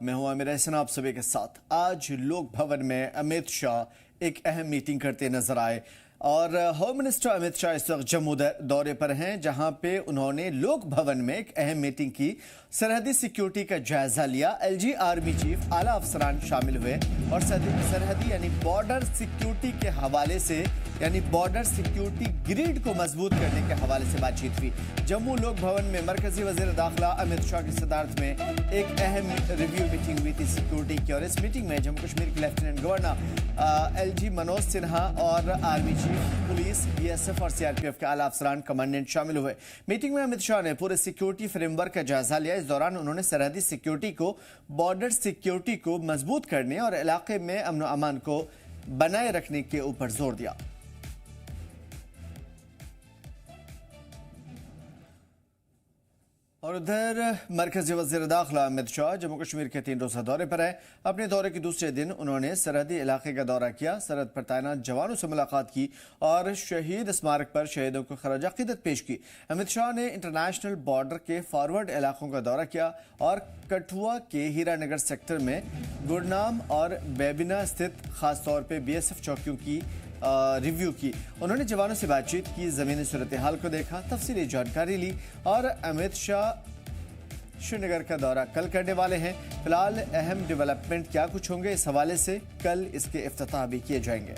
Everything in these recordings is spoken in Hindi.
मैं हूं आमिर हसन आप सभी के साथ। आज लोक भवन में अमित शाह एक अहम मीटिंग करते नजर आए और होम मिनिस्टर अमित शाह इस वक्त जम्मू दौरे पर हैं, जहां पे उन्होंने लोक भवन में एक अहम मीटिंग की, सरहदी सिक्योरिटी का जायजा लिया। एलजी आर्मी चीफ आला अफसरान शामिल हुए और सरहदी यानी बॉर्डर सिक्योरिटी के हवाले से यानी बॉर्डर सिक्योरिटी ग्रिड को मजबूत करने के हवाले से बातचीत हुई। जम्मू लोक भवन में मरकजी वजीर दाखिला अमित शाह की सदारत में एक अहम रिव्यू मीटिंग हुई थी सिक्योरिटी की, और इस मीटिंग में जम्मू कश्मीर के lieutenant governor LG Manoj Sinha और आर्मी चीफ, पुलिस, बीएसएफ और सीआरपीएफ के आला अफसरान कमांडेंट शामिल हुए। मीटिंग में अमित शाह ने पूरे सिक्योरिटी फ्रेमवर्क का जायजा लिया। इस दौरान उन्होंने सरहदी सिक्योरिटी को, बॉर्डर सिक्योरिटी को मजबूत करने और इलाके में अमन और अमान को बनाए रखने के ऊपर जोर दिया। और उधर मरकजी वज़ीर दाखिला अमित शाह जम्मू कश्मीर के 3 रोज़ा दौरे पर है। अपने दौरे के दूसरे दिन उन्होंने सरहदी इलाके का दौरा किया, सरहद पर तैनात जवानों से मुलाकात की और शहीद स्मारक पर शहीदों को खराज अकीदत पेश की। अमित शाह ने इंटरनेशनल बॉर्डर के फॉरवर्ड इलाकों का दौरा किया और कठुआ के हीरानगर सेक्टर में गुरनाम और बेबिना स्थित खासतौर पर बीएसएफ चौकियों की रिव्यू की। उन्होंने जवानों से बातचीत की, जमीनी सूरत हाल को देखा, तफसीली जानकारी ली और अमित शाह श्रीनगर का दौरा कल करने वाले हैं। फिलहाल अहम डेवलपमेंट क्या कुछ होंगे, इस हवाले से कल इसके इफ्तिताह भी किए जाएंगे।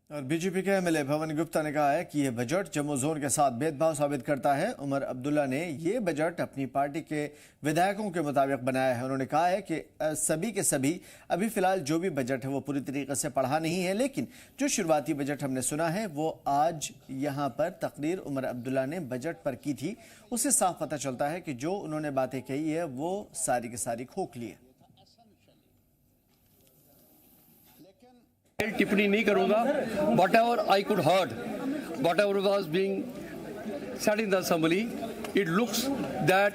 और बीजेपी के एमएलए भवन गुप्ता ने कहा है कि यह बजट जम्मू जोन के साथ भेदभाव साबित करता है। उमर अब्दुल्ला ने यह बजट अपनी पार्टी के विधायकों के मुताबिक बनाया है। उन्होंने कहा है कि सभी के सभी अभी फिलहाल जो भी बजट है वो पूरी तरीके से पढ़ा नहीं है, लेकिन जो शुरुआती बजट हमने सुना है वो आज यहाँ पर तकरीर उमर अब्दुल्ला ने बजट पर की थी, उससे साफ पता चलता है कि जो उन्होंने बातें कही है वो सारी की सारी खोखली है। टिप्पणी नहीं करूंगा। What ever I could heard, what ever was being said in the assembly, it looks that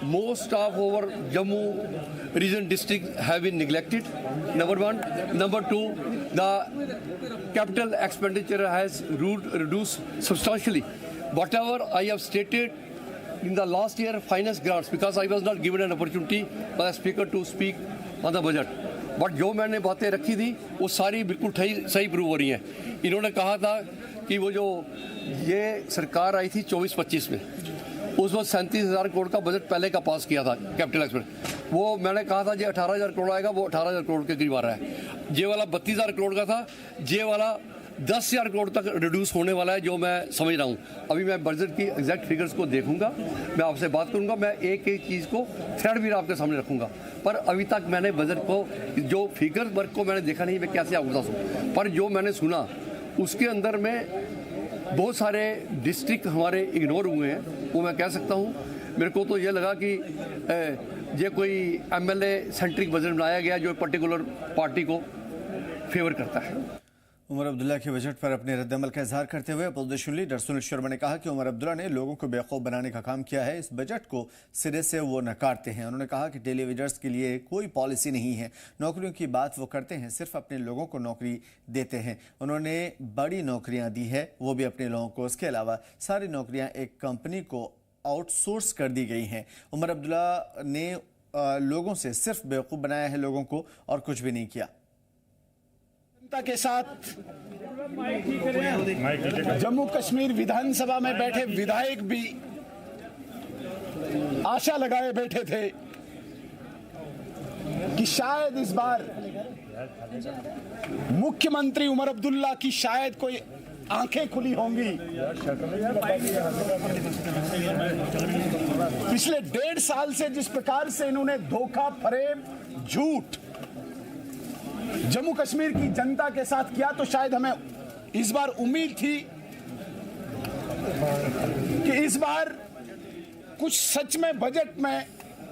most of our Jammu region districts have been neglected, number one. Number two, the capital expenditure has reduced substantially. Whatever I have stated in the last year finance grants, because I was not given an opportunity by the speaker to speak on the budget, but जो मैंने बातें रखी थी वो सारी बिल्कुल सही प्रूव हो रही हैं। इन्होंने कहा था कि वो जो ये सरकार आई थी 24-25 में, उस वक्त 37,000 करोड़ का बजट पहले का पास किया था कैपिटल एक्सपेंडिचर, वो मैंने कहा था जो 18,000 करोड़ आएगा वो 18,000 करोड़ के करीब आ रहा है। जे वाला 32,000 करोड़ का था, जे वाला 10,000 करोड़ तक रिड्यूस होने वाला है, जो मैं समझ रहा हूँ। अभी मैं बजट की एग्जैक्ट फिगर्स को देखूंगा, मैं आपसे बात करूंगा, मैं एक एक चीज़ को थ्रेड भी आपके सामने रखूंगा। पर अभी तक मैंने बजट को, जो फिगर वर्क को मैंने देखा नहीं, मैं कैसे आपको बता सकूँ। पर जो मैंने सुना उसके अंदर में बहुत सारे डिस्ट्रिक्ट हमारे इग्नोर हुए हैं, वो मैं कह सकता हूँ। मेरे को तो ये लगा कि ये कोई एमएलए सेंट्रिक बजट बनाया गया जो पर्टिकुलर पार्टी को फेवर करता है। उमर अब्दुल्ला के बजट पर अपने रद्दअमल का इजहार करते हुए अपोजिशन लीडर सुनील शर्मा ने कहा कि उमर अब्दुल्ला ने लोगों को बेवकूफ़ बनाने का काम किया है। इस बजट को सिरे से वो नकारते हैं। उन्होंने कहा कि टेलीविजर्स के लिए कोई पॉलिसी नहीं है, नौकरियों की बात वो करते हैं, सिर्फ अपने लोगों को नौकरी देते हैं। उन्होंने बड़ी नौकरियां दी है, वो भी अपने लोगों को। इसके अलावा सारी नौकरियां एक कंपनी को आउटसोर्स कर दी गई हैं। उमर अब्दुल्ला ने लोगों से सिर्फ बेवकूफ़ बनाया है लोगों को, और कुछ भी नहीं किया। के साथ जम्मू कश्मीर विधानसभा में बैठे विधायक भी आशा लगाए बैठे थे कि शायद इस बार मुख्यमंत्री उमर अब्दुल्ला की शायद कोई आंखें खुली होंगी। पिछले 1.5 साल से जिस प्रकार से इन्होंने धोखा, फरेब, झूठ जम्मू कश्मीर की जनता के साथ किया, तो शायद हमें इस बार उम्मीद थी कि इस बार कुछ सच में बजट में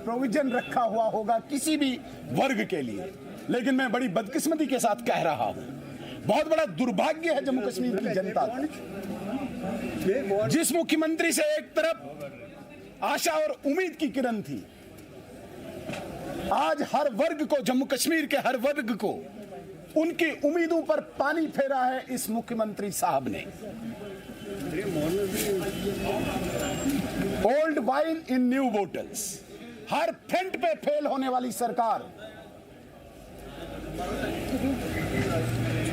प्रोविजन रखा हुआ होगा किसी भी वर्ग के लिए। लेकिन मैं बड़ी बदकिस्मती के साथ कह रहा हूं, बहुत बड़ा दुर्भाग्य है जम्मू कश्मीर की जनता का। जिस मुख्यमंत्री से एक तरफ आशा और उम्मीद की किरण थी, आज हर वर्ग को, जम्मू कश्मीर के हर वर्ग को उनकी उम्मीदों पर पानी फेरा है इस मुख्यमंत्री साहब ने। Old wine in new bottles, her front पे फेल होने वाली सरकार।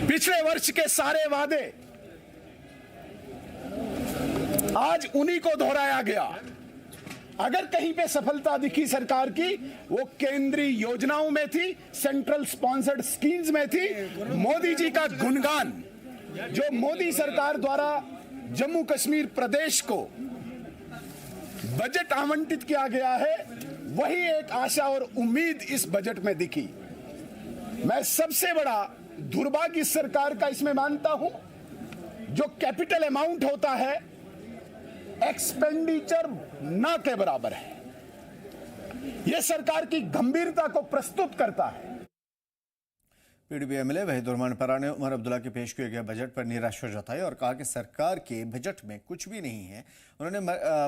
पिछले वर्ष के सारे वादे आज उन्हीं को दोहराया गया। अगर कहीं पे सफलता दिखी सरकार की, वो केंद्रीय योजनाओं में थी, सेंट्रल स्पॉन्सर्ड स्कीम्स में थी। मोदी जी का गुणगान जो मोदी सरकार द्वारा जम्मू कश्मीर प्रदेश को बजट आवंटित किया गया है, वही एक आशा और उम्मीद इस बजट में दिखी। मैं सबसे बड़ा दुर्भाग्य इस सरकार का इसमें मानता हूं, जो कैपिटल अमाउंट होता है एक्सपेंडिचर ना के बराबर है। यह सरकार की गंभीरता को प्रस्तुत करता है। पीडीपी एमएलए वहीद उर्रहमान परा ने उमर अब्दुल्ला के पेश किए गए बजट पर निराशा जताई और कहा कि सरकार के बजट में कुछ भी नहीं है। उन्होंने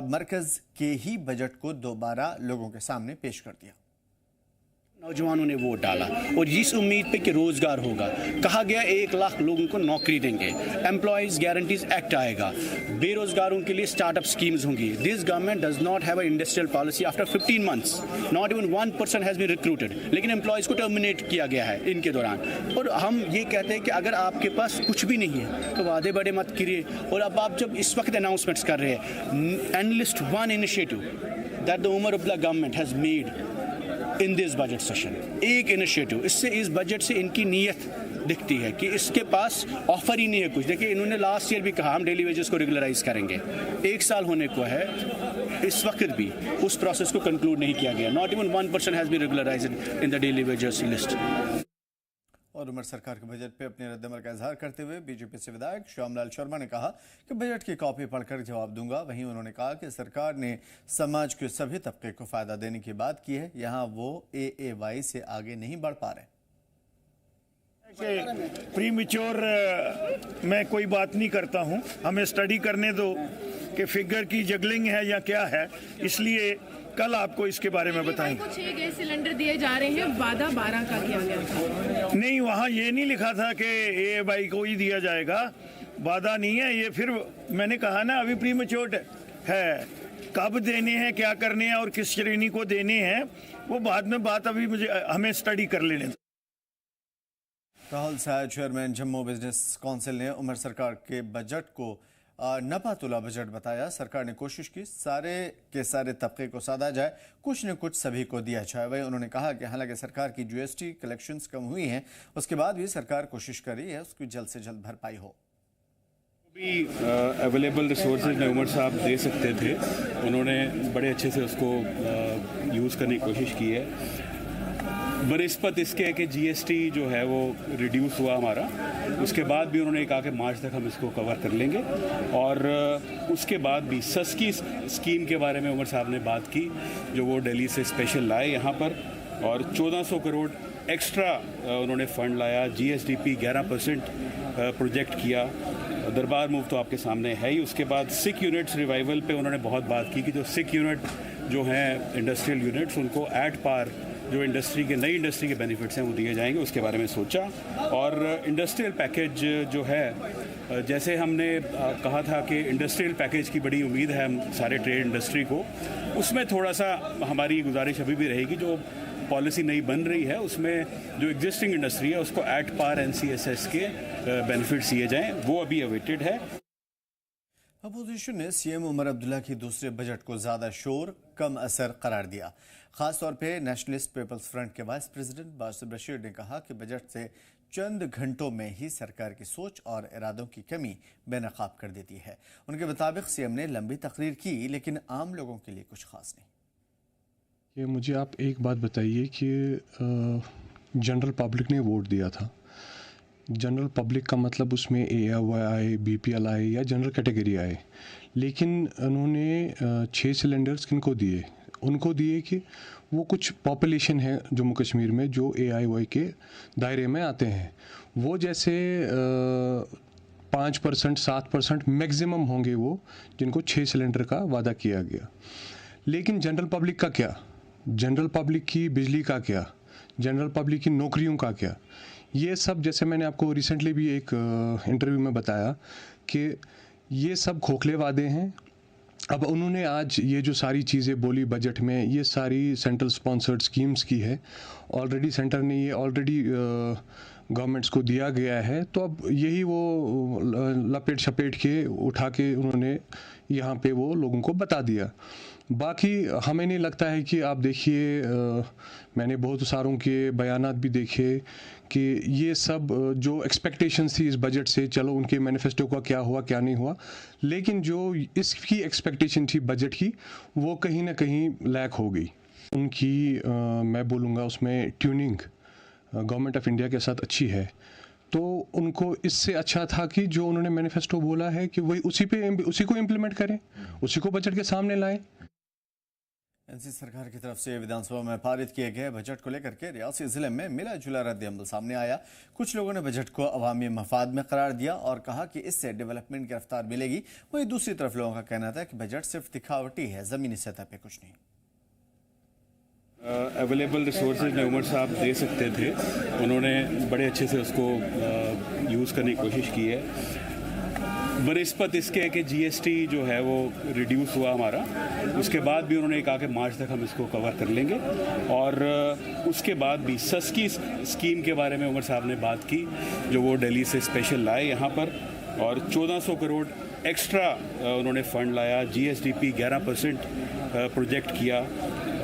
मरकज के ही बजट को दोबारा लोगों के सामने पेश कर दिया। नौजवानों ने वोट डाला और इस उम्मीद पे कि रोजगार होगा। कहा गया 1 लाख लोगों को नौकरी देंगे, एम्प्लॉयज गारंटीज एक्ट आएगा, बेरोजगारों के लिए स्टार्टअप स्कीम्स होंगी। This government does not have a industrial policy. After 15 months not even 1% has been recruited, लेकिन एम्प्लॉयज को टर्मिनेट किया गया है इनके दौरान। और हम ये कहते हैं कि अगर आपके पास कुछ भी नहीं है तो वादे बड़े मत करिए। और अब आप जब इस वक्त अनाउंसमेंट्स कर रहे हैं, enlist one initiative that the Omar Abdullah government has made in this budget session, एक इनिशिएटिव, इससे इस बजट से इनकी नीयत दिखती है कि इसके पास ऑफर ही नहीं है कुछ। देखिए, इन्होंने लास्ट ईयर भी कहा हम डेली वेजेस को रेगुलराइज करेंगे, 1 साल होने को है, इस वक्त भी उस प्रोसेस को कंक्लूड नहीं किया गया। Not even 1% has been regularised in the daily wages list. और उमर सरकार के बजट पे अपने रद्दमल का इजहार करते हुए बीजेपी से विधायक श्यामलाल शर्मा ने कहा कि बजट की कॉपी पढ़कर जवाब दूंगा। वहीं उन्होंने कहा कि सरकार ने समाज के सभी तबके को फायदा देने की बात की है, यहां वो AAY से आगे नहीं बढ़ पा रहे। प्रीमेच्योर मैं कोई बात नहीं करता हूं, हमें स्टडी करने दो कि फिगर की जगलिंग है या क्या है, इसलिए कल आपको इसके बारे में बताएंगे। 6 गैस सिलेंडर दिए जा रहे हैं, वादा 12 का किया गया था। नहीं, वहाँ ये नहीं लिखा था कि AAY को ही दिया जाएगा, वादा नहीं है ये। फिर मैंने कहा ना, अभी प्रीमेच्योर है, कब देने हैं, क्या करने हैं और किस श्रेणी को देने हैं, वो बाद में बात, अभी हमें स्टडी कर लेने दो। Rahul Sai chairman Jammu business council ने उमर सरकार के बजट को नपातुला बजट बताया। सरकार ने कोशिश की सारे के सारे तबके को साधा जाए, कुछ न कुछ सभी को दिया जाए। वही उन्होंने कहा कि हालांकि सरकार की GST कलेक्शंस कम हुई हैं, उसके बाद भी सरकार कोशिश कर रही है उसकी जल्द से जल्द भरपाई हो। भी अवेलेबल रिसोर्सेज में उमर साहब दे सकते थे, उन्होंने बड़े अच्छे से उसको यूज़ करने की कोशिश की है। बनिस्बत इसके कि GST जो है वो रिड्यूस हुआ हमारा, उसके बाद भी उन्होंने कहा कि मार्च तक हम इसको कवर कर लेंगे। और उसके बाद भी सस्की स्कीम के बारे में उमर साहब ने बात की, जो वो दिल्ली से स्पेशल लाए यहाँ पर, और 1400 करोड़ एक्स्ट्रा उन्होंने फंड लाया। GSDP 11% प्रोजेक्ट किया। दरबार मूव तो आपके सामने है ही। उसके बाद सिक यूनिट्स रिवाइवल पे उन्होंने बहुत बात की कि जो सिक यूनिट जो हैं इंडस्ट्रियल यूनिट्स, उनको एट पार जो इंडस्ट्री के नई इंडस्ट्री के बेनिफिट्स हैं वो दिए जाएंगे, उसके बारे में सोचा। और इंडस्ट्रियल पैकेज जो है, जैसे हमने कहा था कि इंडस्ट्रियल पैकेज की बड़ी उम्मीद है हम सारे ट्रेड इंडस्ट्री को, उसमें थोड़ा सा हमारी गुजारिश अभी भी रहेगी, जो पॉलिसी नई बन रही है उसमें जो एग्जिस्टिंग इंडस्ट्री है उसको एट पार NCSS के बेनिफिट्स दिए जाएं, वो अभी अवेटेड है। अपोजिशन ने सीएम उमर अब्दुल्ला की दूसरे बजट को ज्यादा शोर कम असर करार दिया। खासतौर पे नेशनलिस्ट पीपल्स फ्रंट के वाइस प्रेसिडेंट बासिर बशीर ने कहा कि बजट से चंद घंटों में ही सरकार की सोच और इरादों की कमी बेनकाब कर देती है। उनके मुताबिक सीएम ने लंबी तकरीर की, लेकिन आम लोगों के लिए कुछ खास नहीं। ये मुझे आप एक बात बताइए कि जनरल पब्लिक ने वोट दिया था। जनरल पब्लिक का मतलब उसमें AAY आए, BPL आए या जनरल कैटेगरी आए, लेकिन उन्होंने 6 सिलेंडर्स किनको दिए? उनको दिए कि वो कुछ पॉपुलेशन है जम्मू कश्मीर में जो AIY के दायरे में आते हैं। वो जैसे 5%, 7% मैक्सिमम होंगे वो जिनको 6 सिलेंडर का वादा किया गया। लेकिन जनरल पब्लिक का क्या? जनरल पब्लिक की बिजली का क्या? जनरल पब्लिक की नौकरियों का क्या? ये सब, जैसे मैंने आपको रिसेंटली भी एक इंटरव्यू में बताया कि ये सब खोखले वादे हैं। अब उन्होंने आज ये जो सारी चीज़ें बोली बजट में, ये सारी सेंट्रल स्पॉन्सर्ड स्कीम्स की है। ऑलरेडी सेंटर ने ये ऑलरेडी गवर्नमेंट्स को दिया गया है, तो अब यही वो लपेट छपेट के उठा के उन्होंने यहाँ पे वो लोगों को बता दिया। बाकी हमें नहीं लगता है कि आप देखिए, मैंने बहुत सारों के बयानात भी देखे कि ये सब जो एक्सपेक्टेशंस थी इस बजट से, चलो उनके मैनिफेस्टो का क्या हुआ क्या नहीं हुआ, लेकिन जो इसकी एक्सपेक्टेशन थी बजट की, वो कहीं ना कहीं लैक हो गई। उनकी मैं बोलूँगा उसमें ट्यूनिंग गवर्नमेंट ऑफ इंडिया के साथ अच्छी है, तो उनको इससे अच्छा था कि जो उन्होंने मैनिफेस्टो बोला है कि वही उसी को इम्प्लीमेंट करें, उसी को बजट के सामने लाएं। एनसी सरकार की तरफ से विधानसभा में पारित किए गए बजट को लेकर के रियासी जिले में मिला जुला रद्द-ए-अमल सामने आया। कुछ लोगों ने बजट को अवामी मफाद में करार दिया और कहा कि इससे डेवलपमेंट की रफ्तार मिलेगी। वहीं दूसरी तरफ लोगों का कहना था कि बजट सिर्फ दिखावटी है, जमीनी सतह पे कुछ नहीं। अवेलेबल रिसोर्सेज में उमर साहब दे सकते थे, उन्होंने बड़े अच्छे से उसको यूज़ करने की कोशिश की है। बनिस्बत इसके है कि जीएसटी जो है वो रिड्यूस हुआ हमारा, उसके बाद भी उन्होंने कहा कि मार्च तक हम इसको कवर कर लेंगे। और उसके बाद भी सस्की स्कीम के बारे में उमर साहब ने बात की, जो वो दिल्ली से स्पेशल लाए यहाँ पर, और 1400 करोड़ एक्स्ट्रा उन्होंने फंड लाया। जीएसडीपी 11% प्रोजेक्ट किया।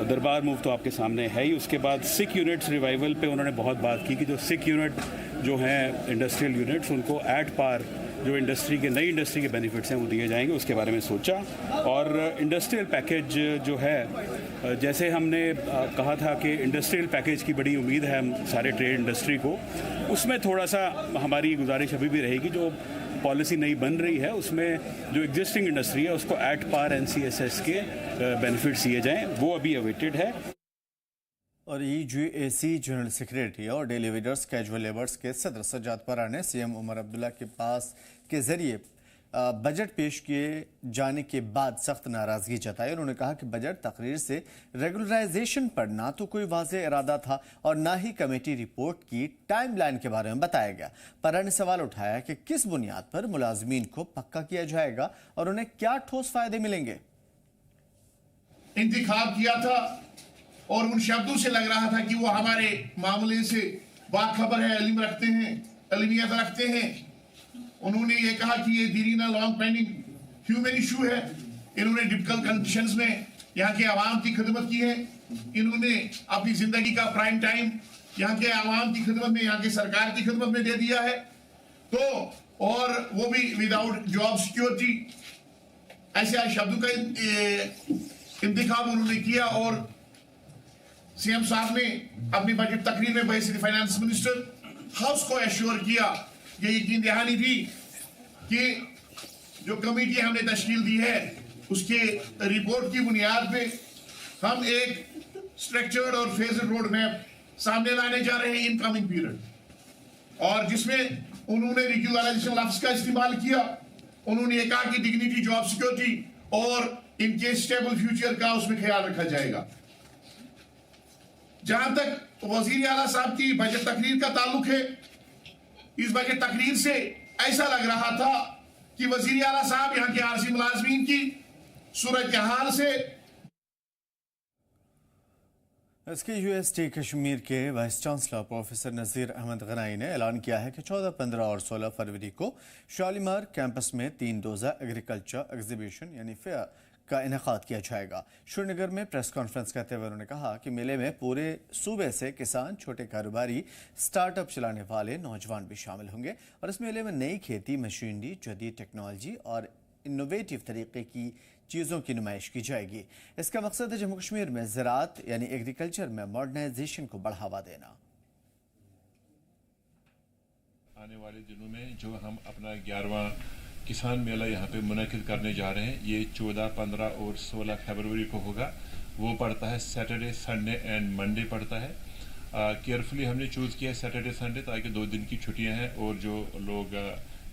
दरबार मूव तो आपके सामने है ही। उसके बाद सिक यूनिट्स रिवाइवल पे उन्होंने बहुत बात की कि जो सिक यूनिट जो हैं इंडस्ट्रियल यूनिट्स, उनको एट पार जो इंडस्ट्री के नई इंडस्ट्री के बेनिफिट्स हैं वो दिए जाएंगे, उसके बारे में सोचा। और इंडस्ट्रियल पैकेज जो है, जैसे हमने कहा था कि इंडस्ट्रियल पैकेज की बड़ी उम्मीद है हम सारे ट्रेड इंडस्ट्री को, उसमें थोड़ा सा हमारी गुजारिश अभी भी रहेगी, जो पॉलिसी नई बन रही है उसमें जो एग्जिस्टिंग इंडस्ट्री है उसको एट पार एनसीएसएस के बेनिफिट्स दिए जाएं, वो अभी अवेटेड है। और ईजीएसी जनरल सेक्रेटरी और डेली वेजर्स कैजुअल लेबर्स के सदर सज्जाद परा ने सीएम उमर अब्दुल्ला के पास के जरिए बजट पेश किए जाने के बाद सख्त नाराजगी जताई। उन्होंने कहा कि बजट तकरीर से रेगुलराइजेशन पर ना तो कोई वाज़ेह इरादा था और ना ही कमेटी रिपोर्ट की टाइमलाइन के बारे में बताया गया। परा ने सवाल उठाया कि किस बुनियाद पर मुलाजमीन को पक्का किया जाएगा और उन्हें क्या ठोस फायदे मिलेंगे। इंतखाब किया था और उन शब्दों से लग रहा था कि वो हमारे मामले से बाखबर है, इल्म रखते हैं, इल्मियत रखते हैं। उन्होंने ये कहा कि ये दीरीना लॉन्ग पेंडिंग ह्यूमन इशू है। इन्होंने डिफिकल्ट कंडीशंस में यहाँ के आवाम की खिदमत की है। इन्होंने अपनी जिंदगी का प्राइम टाइम यहाँ के आवाम की खिदमत में, यहाँ की सरकार की खिदमत में दे दिया है। तो और वो भी विदाउट जॉब सिक्योरिटी, ऐसे शब्दों का इंतखाब उन्होंने किया। और सीएम साहब ने अपनी बजट तकरीर में वैसे फाइनेंस मिनिस्टर हाउस को एश्योर किया, ये यकीन दहानी थी कि जो कमेटी हमने तश्कील दी है उसके रिपोर्ट की बुनियाद पे हम एक स्ट्रक्चर्ड और फेज्ड रोड मैप सामने लाने जा रहे हैं इन कमिंग पीरियड, और जिसमें उन्होंने रेगुलराइजेशन लफ्ज का इस्तेमाल किया। उन्होंने ये कहा कि डिग्निटी, जॉब सिक्योरिटी और इनके स्टेबल फ्यूचर का उसमें ख्याल रखा जाएगा। जहां तक वजीर आला साहब की बजट तकरीर का ताल्लुक है, इस बजट तकरीर से ऐसा लग रहा था कि वजीर आला साहब यहाँ के आरजी मुलाजमीन की सूरत हाल से। इसके यूएसटी कश्मीर के वाइस चांसलर प्रोफेसर नज़ीर अहमद गनाई ने ऐलान किया है कि 14, 15 और 16 फरवरी को शालीमार कैंपस में 3 रोज़ा एग्रीकल्चर एग्जीबिशन यानी फेयर का इनेकाद किया जाएगा। श्रीनगर में प्रेस कॉन्फ्रेंस करते हुए उन्होंने कहा कि मेले में पूरे सूबे से किसान, छोटे कारोबारी, स्टार्टअप चलाने वाले नौजवान भी शामिल होंगे और इस मेले में नई खेती, मशीनरी, जदीद टेक्नोलॉजी और इनोवेटिव तरीके की चीज़ों की नुमाइश की जाएगी। इसका मकसद है जम्मू कश्मीर में ज़राअत यानी एग्रीकल्चर में मॉडर्नाइजेशन को बढ़ावा देना। आने वाले दिनों में जो हम अपना 11वां किसान मेला यहाँ पे मुनक़िद करने जा रहे हैं, ये 14, 15 और 16 फरवरी को होगा। वो पड़ता है सैटरडे, संडे एंड मंडे पड़ता है। केयरफुली हमने चूज़ किया है सैटरडे, संडे, ताकि 2 दिन की छुट्टियाँ हैं और जो लोग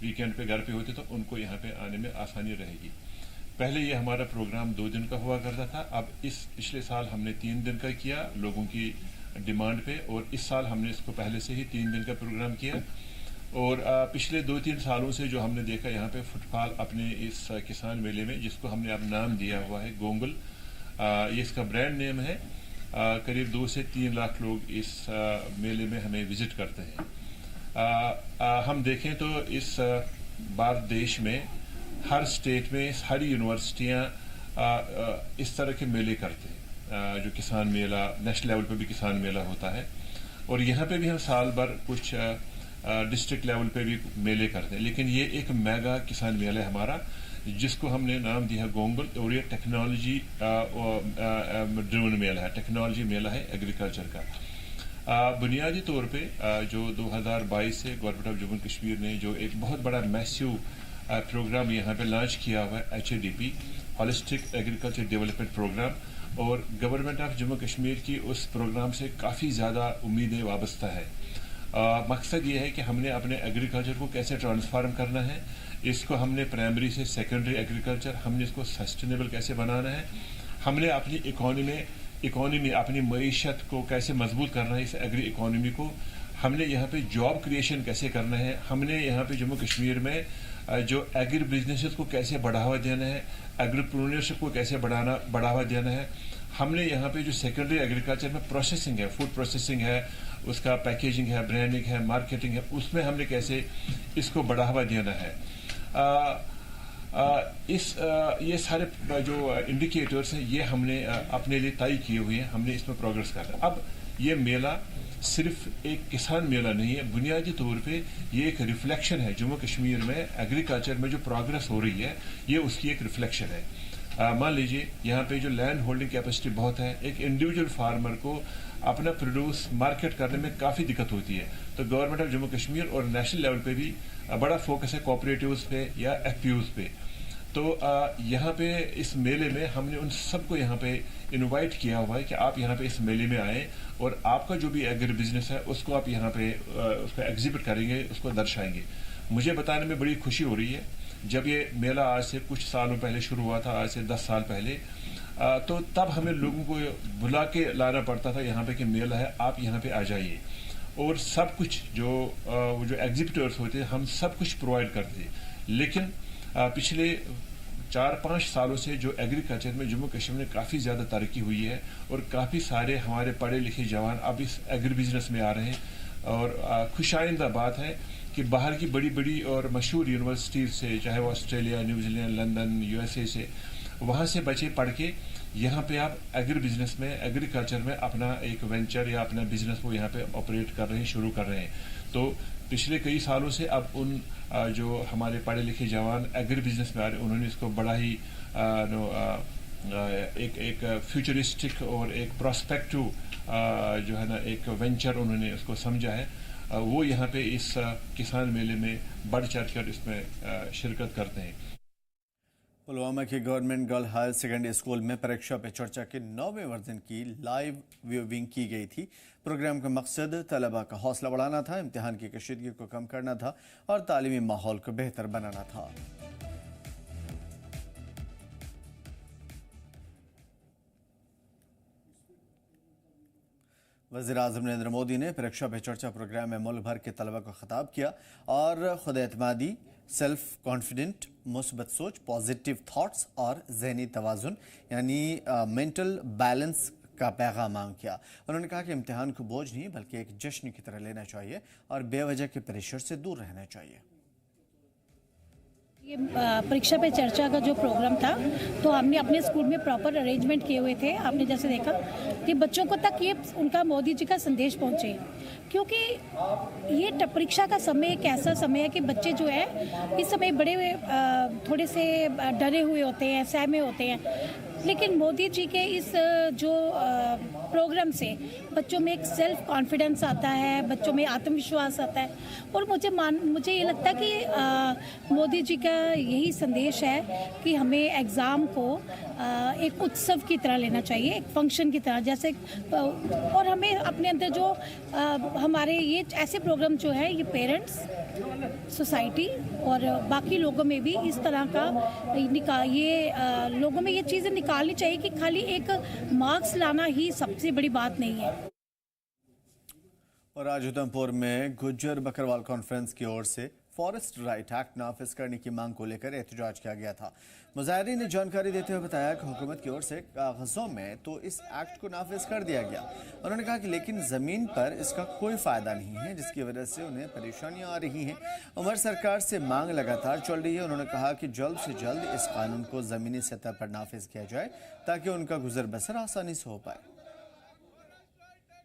वीकेंड पे घर पे होते तो उनको यहाँ पे आने में आसानी रहेगी। पहले ये हमारा प्रोग्राम 2 दिन का हुआ करता था, अब इस पिछले साल हमने 3 दिन का किया लोगों की डिमांड पे, और इस साल हमने इसको पहले से ही 3 दिन का प्रोग्राम किया। और पिछले 2-3 सालों से जो हमने देखा यहाँ पे फुटफॉल अपने इस किसान मेले में, जिसको हमने अब नाम दिया हुआ है गोंगल, ये इसका ब्रांड नेम है। करीब 2 से 3 लाख लोग इस मेले में हमें विजिट करते हैं। हम देखें तो इस भारत देश में हर स्टेट में सारी यूनिवर्सिटियाँ इस तरह के मेले करते हैं, जो किसान मेला, नेशनल लेवल पे भी किसान मेला होता है, और यहाँ पे भी हम साल भर कुछ डिस्ट्रिक्ट लेवल पे भी मेले करते हैं। लेकिन ये एक मेगा किसान मेला है हमारा, जिसको हमने नाम दिया है गोंगल, और ये टेक्नोलॉजी ड्रिवन मेला है, टेक्नोलॉजी मेला है एग्रीकल्चर का। बुनियादी तौर पे जो 2022 से गवर्नमेंट ऑफ जम्मू कश्मीर ने जो एक बहुत बड़ा मैसिव प्रोग्राम यहाँ पे लॉन्च किया हुआ है, HADP, holistic agriculture development programme, और गवर्नमेंट ऑफ जम्मू कश्मीर की उस प्रोग्राम से काफ़ी ज़्यादा उम्मीदें वाबस्ता है। मकसद ये है कि हमने अपने एग्रीकल्चर को कैसे ट्रांसफार्म करना है, इसको हमने प्राइमरी से सेकेंडरी एग्रीकल्चर, हमने इसको सस्टेनेबल कैसे बनाना है, हमने अपनी इकोनॉमी अपनी मईशत को कैसे मजबूत करना है, इस एग्री इकोनॉमी को हमने यहाँ पे जॉब क्रिएशन कैसे करना है, हमने यहाँ पे जम्मू कश्मीर में जो एग्री बिजनेसेस को कैसे बढ़ावा देना है, एग्रीप्रेन्योरशिप को कैसे बढ़ावा देना है, हमने यहाँ पे जो सेकेंडरी एग्रीकल्चर में प्रोसेसिंग है, फूड प्रोसेसिंग है, उसका पैकेजिंग है, ब्रांडिंग है, मार्केटिंग है, उसमें हमने कैसे इसको बढ़ावा देना है। ये सारे जो इंडिकेटर्स हैं ये हमने अपने लिए तय किए हुए हैं, हमने इसमें प्रोग्रेस करना है। अब ये मेला सिर्फ एक किसान मेला नहीं है, बुनियादी तौर पे ये एक रिफ्लेक्शन है जम्मू कश्मीर में एग्रीकल्चर में जो प्रोग्रेस हो रही है, ये उसकी एक रिफ्लेक्शन है। मान लीजिए यहाँ पे जो लैंड होल्डिंग कैपेसिटी बहुत है, एक इंडिविजुअल फार्मर को अपना प्रोड्यूस मार्केट करने में काफ़ी दिक्कत होती है, तो गवर्नमेंट ऑफ जम्मू कश्मीर और नेशनल लेवल पे भी बड़ा फोकस है कोऑपरेटिव्स पे या FPOs पे। तो यहाँ पे इस मेले में हमने उन सबको यहाँ पे इनवाइट किया हुआ है कि आप यहाँ पे इस मेले में आएँ और आपका जो भी एग्री बिजनेस है उसको आप यहाँ पे उसको एग्जिबिट करेंगे, उसको दर्शाएंगे। मुझे बताने में बड़ी खुशी हो रही है, जब ये मेला आज से कुछ सालों पहले शुरू हुआ था, आज से 10 साल पहले, तो तब हमें लोगों को बुला के लाना पड़ता था यहाँ पे कि मेला है, आप यहाँ पे आ जाइए, और सब कुछ जो एग्जिबिटर्स होते हैं हम सब कुछ प्रोवाइड करते हैं। लेकिन पिछले 4-5 सालों से जो एग्रीकल्चर में जम्मू कश्मीर में काफ़ी ज़्यादा तरक्की हुई है और काफ़ी सारे हमारे पढ़े लिखे जवान अब इस एग्री बिजनेस में आ रहे हैं, और खुशाइंदा बात है कि बाहर की बड़ी बड़ी और मशहूर यूनिवर्सिटीज़ से, चाहे वो ऑस्ट्रेलिया, न्यूजीलैंड, लंदन, USA से, वहाँ से बच्चे पढ़ के यहाँ पे आप एग्री बिजनेस में, एग्रीकल्चर में अपना एक वेंचर या अपना बिजनेस वो यहाँ पे ऑपरेट कर रहे हैं, शुरू कर रहे हैं। तो पिछले कई सालों से अब उन जो हमारे पढ़े लिखे जवान एग्री बिजनेस में आ रहे हैं, उन्होंने इसको बड़ा ही एक फ्यूचरिस्टिक और एक प्रोस्पेक्टिव जो है ना एक वेंचर उन्होंने उसको समझा है। वो यहाँ पे इस किसान मेले में बढ़ चढ़ कर इसमें शिरकत करते हैं। पुलवामा के government girl higher secondary school में परीक्षा पे चर्चा के 9वें वर्जन की लाइव व्यूइंग की गई थी। प्रोग्राम का मकसद तलबा का हौसला बढ़ाना था, इम्तिहान की कशीदगी को कम करना था और तालीमी माहौल को बेहतर बनाना था। वज़ीर-ए-आज़म नरेंद्र मोदी ने परीक्षा पे चर्चा प्रोग्राम में मुल्क भर के तलबा को खिताब किया और खुद एतमादी, सेल्फ कॉन्फिडेंट, मुस्बत सोच, पॉजिटिव थॉट्स और ज़हनी तवाज़ुन यानी मेंटल बैलेंस का पैगाम मांग किया। उन्होंने कहा कि इम्तिहान को बोझ नहीं बल्कि एक जश्न की तरह लेना चाहिए और बेवजह के प्रेशर से दूर रहना चाहिए। ये परीक्षा पे चर्चा का जो प्रोग्राम था तो हमने अपने स्कूल में प्रॉपर अरेंजमेंट किए हुए थे। आपने जैसे देखा कि बच्चों को तक ये उनका मोदी जी का संदेश पहुंचे, क्योंकि ये परीक्षा का समय एक ऐसा समय है कि बच्चे जो है इस समय बड़े थोड़े से डरे हुए होते हैं, सहमे होते हैं, लेकिन मोदी जी के इस जो प्रोग्राम से बच्चों में एक सेल्फ कॉन्फिडेंस आता है, बच्चों में आत्मविश्वास आता है और मुझे ये लगता है कि मोदी जी का यही संदेश है कि हमें एग्ज़ाम को एक उत्सव की तरह लेना चाहिए, एक फंक्शन की तरह जैसे, और हमें अपने अंदर जो हमारे ये ऐसे प्रोग्राम जो है ये पेरेंट्स, सोसाइटी और बाकी लोगों में भी इस तरह का लोगों में ये चीज़ें निकालनी चाहिए कि खाली एक मार्क्स लाना ही सबसे बड़ी बात नहीं है। और आज उधमपुर में गुज्जर बकरवाल कॉन्फ्रेंस की ओर से फॉरेस्ट राइट एक्ट नाफिज करने की मांग को लेकर एहतजाज किया गया था। मुजाहिरीन ने जानकारी देते हुए बताया कि हुकूमत की ओर से कागजों में तो इस एक्ट को नाफिज कर दिया गया। उन्होंने कहा कि लेकिन ज़मीन पर इसका कोई फ़ायदा नहीं है, जिसकी वजह से उन्हें परेशानियां आ रही हैं। उमर सरकार से मांग लगातार चल रही है। उन्होंने कहा कि जल्द से जल्द इस कानून को ज़मीनी सतह पर नाफिज किया जाए ताकि उनका गुजर बसर आसानी से हो पाए।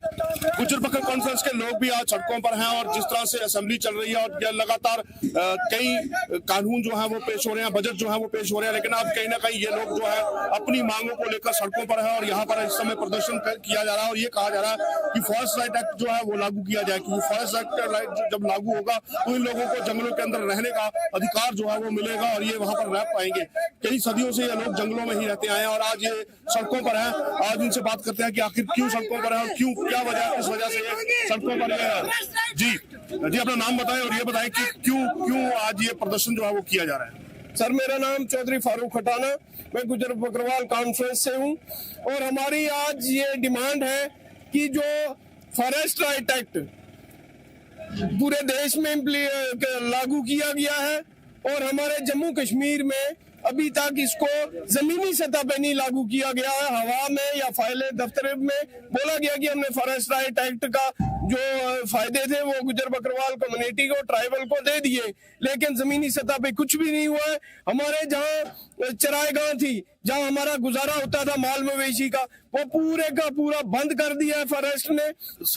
गुज्जर बकर कॉन्फ्रेंस के लोग भी आज सड़कों पर हैं और जिस तरह से असेंबली चल रही है और लगातार कई कानून जो है वो पेश हो रहे हैं, बजट जो है वो पेश हो रहे हैं, लेकिन अब कहीं ना कहीं ये लोग जो है अपनी मांगों को लेकर सड़कों पर है और यहाँ पर इस समय प्रदर्शन किया जा रहा है और ये कहा जा रहा है कि फॉरेस्ट राइट एक्ट जो है वो लागू किया जाए, क्योंकि फॉरेस्ट एक्ट जब लागू होगा तो इन लोगों को जंगलों के अंदर रहने का अधिकार जो है वो मिलेगा और ये वहां पर रह पाएंगे। कई सदियों से ये लोग जंगलों में ही रहते आए हैं और आज ये सड़कों पर है। आज इनसे बात करते हैं कि आखिर क्यों सड़कों पर है और क्यों, क्या वजह, किस वजह से ये सड़कों पर है। जी अपना नाम बताएं और ये बताएं कि क्यों आज ये प्रदर्शन जो है वो किया जा रहा है। सर, मेरा नाम चौधरी फारूक खटाना, मैं गुज्जर बकरवाल कॉन्फ्रेंस से हूँ और हमारी आज ये डिमांड है कि जो फॉरेस्ट राइट एक्ट पूरे देश में लागू किया गया है और हमारे जम्मू कश्मीर में अभी तक इसको जमीनी सतह पे नहीं लागू किया गया है। हवा में या फाइलें दफ्तर में बोला गया कि हमने फॉरेस्ट राइट एक्ट का जो फायदे थे वो गुज्जर बकरवाल कम्युनिटी को, ट्राइबल को दे दिए, लेकिन जमीनी सतह पे कुछ भी नहीं हुआ है। हमारे जहाँ चराईगाह थी, जहाँ हमारा गुजारा होता था माल मवेशी का, वो पूरे का पूरा बंद कर दिया है फॉरेस्ट ने।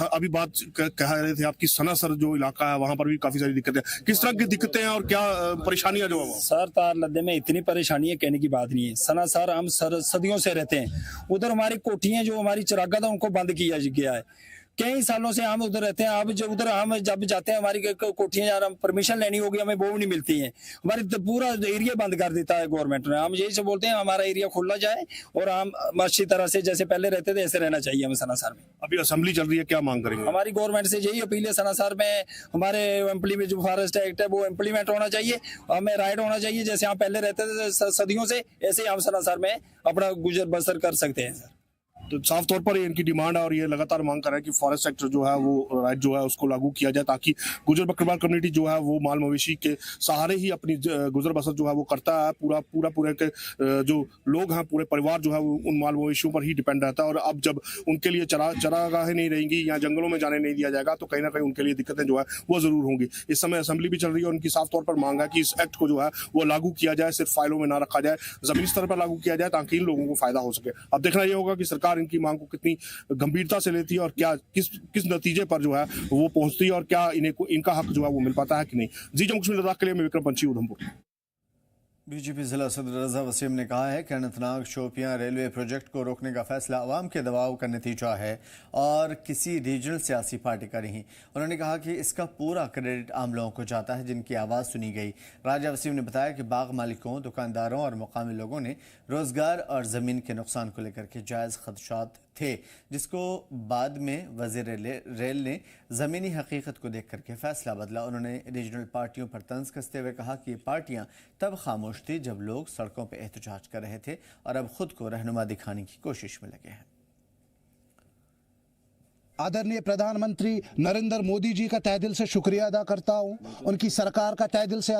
अभी बात कह रहे थे आपकी सनासर जो इलाका है वहां पर भी काफी सारी दिक्कतें, किस तरह की दिक्कतें हैं और क्या परेशानियां जो है? सर, तार लद्दे में इतनी परेशानी है कहने की बात नहीं है। सनासर हम सदियों से रहते हैं, उधर हमारी कोठियां जो हमारी चरागाह था उनको बंद किया गया है। कई सालों से हम उधर रहते हैं। अब जब उधर हम जब जाते हैं हमारी कोठियां यार परमिशन लेनी होगी हमें वो नहीं मिलती है। हमारी पूरा एरिया बंद कर देता है गवर्नमेंट ने। हम यही से बोलते हैं हमारा एरिया खोला जाए और हम अच्छी तरह से जैसे पहले रहते थे ऐसे रहना चाहिए हमें सनासर में। अभी असेंबली चल रही है, क्या मांग करेंगे? हमारी गवर्नमेंट से यही अपील है, सनासर में हमारे एम्प्ली में जो फॉरेस्ट एक्ट है वो इम्प्लीमेंट होना चाहिए, हमें राइट होना चाहिए। जैसे हम पहले रहते थे सदियों से, ऐसे ही हम सनासर में अपना गुजर बसर कर सकते हैं। सर, तो साफ तौर पर इनकी डिमांड है और ये लगातार मांग कर रहा है कि फॉरेस्ट सेक्टर जो है वो राइट जो है उसको लागू किया जाए ताकि गुजर बकरवाल कम्युनिटी जो है वो माल मवेशी के सहारे ही अपनी गुजर बसर जो है वो करता है। पूरे के जो लोग हैं, पूरे परिवार जो है वो उन माल मवेशियों पर ही डिपेंड रहता है और अब जब उनके लिए चरागाहें नहीं रहेंगी या जंगलों में जाने नहीं दिया जाएगा तो कहीं ना कहीं उनके लिए दिक्कतें जो है वो जरूर होंगी। इस समय असेंबली भी चल रही है और उनकी साफ तौर पर मांग है कि इस एक्ट को जो है वो लागू किया जाए, सिर्फ फाइलों में ना रखा जाए, जमीनी स्तर पर लागू किया जाए ताकि इन लोगों को फायदा हो सके। अब देखना यह होगा कि सरकार इनकी मांग को कितनी गंभीरता से लेती है और क्या किस नतीजे पर जो है वो पहुंचती है और क्या इनका हक जो है वो मिल पाता है कि नहीं। जी जम्मू कश्मीर लद्दाख के लिए मैं विक्रम पंछी, उधमपुर। बीजेपी जिला सदर रजा वसीम ने कहा है कि अनंतनाग शोपियां रेलवे प्रोजेक्ट को रोकने का फैसला अवाम के दबाव का नतीजा है और किसी रीजनल सियासी पार्टी का नहीं। उन्होंने कहा कि इसका पूरा क्रेडिट आम लोगों को जाता है जिनकी आवाज़ सुनी गई। राजा वसीम ने बताया कि बाग मालिकों, दुकानदारों और मुकामी लोगों ने रोजगार और ज़मीन के नुकसान को लेकर के जायज़ खदशात थे, जिसको बाद में वज़ीर रेल ने ज़मीनी हकीकत को देख करके फैसला बदला। उन्होंने रीजनल पार्टियों पर तंज कसते हुए कहा कि ये पार्टियां तब खामोश थी जब लोग सड़कों पर एहतजाज कर रहे थे और अब खुद को रहनुमा दिखाने की कोशिश में लगे हैं। आदरणीय प्रधानमंत्री नरेंद्र मोदी जी का तहे दिल से शुक्रिया अदा करता हूं, उनकी सरकार का तहे दिल से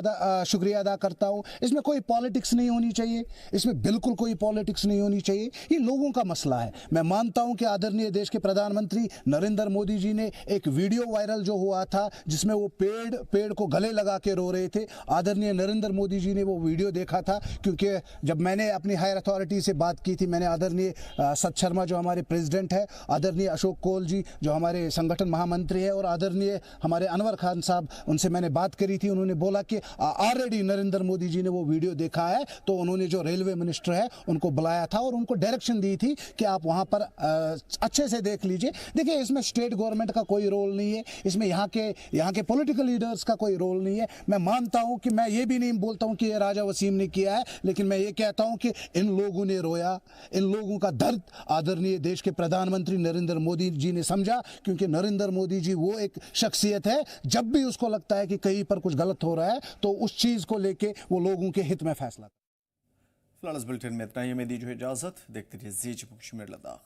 शुक्रिया अदा करता हूं। इसमें कोई पॉलिटिक्स नहीं होनी चाहिए, इसमें बिल्कुल कोई पॉलिटिक्स नहीं होनी चाहिए। ये लोगों का मसला है। मैं मानता हूं कि आदरणीय देश के प्रधानमंत्री नरेंद्र मोदी जी ने एक वीडियो वायरल जो हुआ था जिसमें वो पेड़ को गले लगा के रो रहे थे, आदरणीय नरेंद्र मोदी जी ने वो वीडियो देखा था, क्योंकि जब मैंने अपनी हायर अथॉरिटी से बात की थी, मैंने आदरणीय सत शर्मा जो हमारे प्रेसिडेंट है, आदरणीय अशोक कोल जी जो हमारे संगठन महामंत्री है और आदरणीय हमारे अनवर खान साहब, उनसे मैंने बात करी थी। उन्होंने बोला कि ऑलरेडी नरेंद्र मोदी जी ने वो वीडियो देखा है, तो उन्होंने जो रेलवे मिनिस्टर है उनको बुलाया था और उनको डायरेक्शन दी थी कि आप वहाँ पर अच्छे से देख लीजिए। देखिए, इसमें स्टेट गवर्नमेंट का कोई रोल नहीं है, इसमें यहाँ के पॉलिटिकल लीडर्स का कोई रोल नहीं है। मैं मानता हूँ कि मैं ये भी नहीं बोलता हूँ कि ये राजा वसीम ने किया है, लेकिन मैं ये कहता हूँ कि इन लोगों ने रोया, इन लोगों का दर्द आदरणीय देश के प्रधानमंत्री नरेंद्र मोदी जी ने समझा, क्योंकि नरेंद्र मोदी जी वो एक शख्सियत है, जब भी उसको लगता है कि कहीं पर कुछ गलत हो रहा है तो उस चीज को लेके वो लोगों के हित में फैसला। फिलहाल इस बुलेटिन में इतना ही। हमें दीजिए इजाजत, देखते रहिए जी जम्मू कश्मीर लद्दाख।